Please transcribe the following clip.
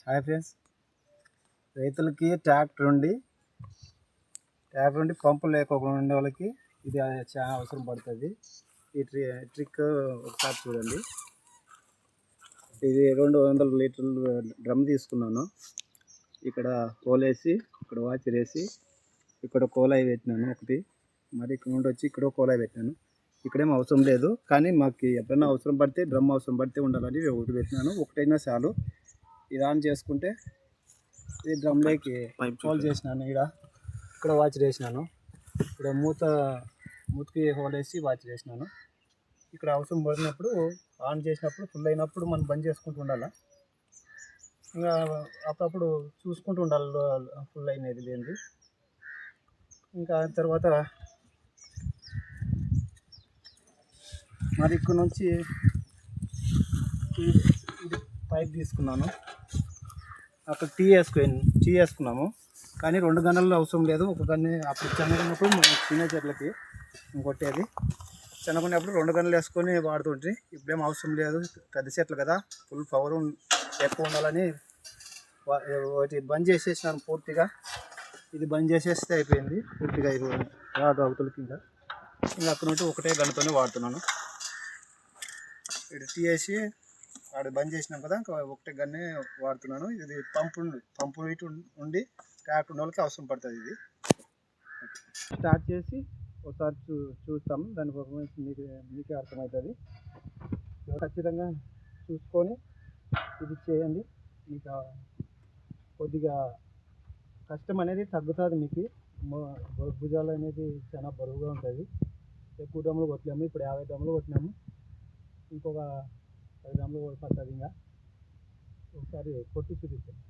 Hi friends, రైతులకి tractor ఉండి పంపు లేకుండా ఉండే వాళ్ళకి ఇది చాలా అవసరం పడుతుంది. ఈ ట్రిక్ ఒకసారి చూడండి. ఇది 200 లీటర్లు డ్రమ్ తీసుకున్నాను. ఇక్కడ కోలేసి, ఇక్కడ వాచర్ వేసి, ఇక్కడ కోలాయి పెట్టినాను ఒకటి. మరి ఇక్కడ నుండి వచ్చి ఇక్కడ కోలాయి పెట్టినాను. ఇక్కడేం అవసరం లేదు, కానీ మాకు ఎప్పుడైనా అవసరం పడితే డ్రమ్ అవసరం పడితే ఉండాలని ఒకటి పెట్టినాను. ఒకటైనా చాలు. ఇది ఆన్ చేసుకుంటే ఇది డ్రమ్లోకి హోల్ చేసినాను. ఇక్కడ వాచర్ వేసినాను. ఇక్కడ మూతకి హోల్ వేసి వాచర్ వేసినాను. ఇక్కడ అవసరం పడినప్పుడు ఆన్ చేసినప్పుడు ఫుల్ అయినప్పుడు మనం బంద్ చేసుకుంటూ ఉండాలి. ఇంకా అప్పుడప్పుడు చూసుకుంటూ ఉండాలి ఫుల్ అయినది లేనిది. ఇంకా తర్వాత మరి ఇక్కడ నుంచి ఇది పైప్ తీసుకున్నాను. అక్కడ టీ వేసుకున్నాము, కానీ 2 గన్నల్లో అవసరం లేదు. ఒక గన్ను అప్పుడు చెనగనప్పుడు తినే చెట్లకి కొట్టేది. చెనగనప్పుడు 2 గన్నులు వేసుకొని వాడుతుంటే ఇప్పుడేం అవసరం లేదు. పెద్ద చెట్లు కదా, ఫుల్ పవర్ ఎక్కువ ఉండాలని ఒకటి బంద్ చేసేసినాను పూర్తిగా. ఇది బంద్ చేసేస్తే అయిపోయింది పూర్తిగా. ఇది రాదు అవతలకి. ఇంకా అక్కడ నుండి ఒకటే గన్నుతోనే వాడుతున్నాను. ఇది టీ వేసి ఆడ బంద్ చేసినాం కదా, ఇంకా ఒకటే గన్నే వాడుతున్నాను. ఇది పంపు ఇటు ఉండి ట్రాక్టర్ ఉన్న వాళ్ళకి అవసరం పడుతుంది. ఇది స్టార్ట్ చేసి ఒకసారి చూస్తాము. దాని పర్ఫార్మెన్స్ మీకే అర్థమవుతుంది. ఖచ్చితంగా చూసుకొని ఇది చేయండి. మీకు కొద్దిగా కష్టం అనేది తగ్గుతుంది. మీకు భుజాలు అనేది చాలా బరువుగా ఉంటుంది. ఎక్కువ డ్రమ్ములు కొట్టలేము. ఇప్పుడు 50 డ్రమ్ములు కొట్టినాము. ఇంకొక 10 డ్రమ్ములు పడుతుంది. ఇంకా ఒకసారి కొట్టి చూపిస్తాను.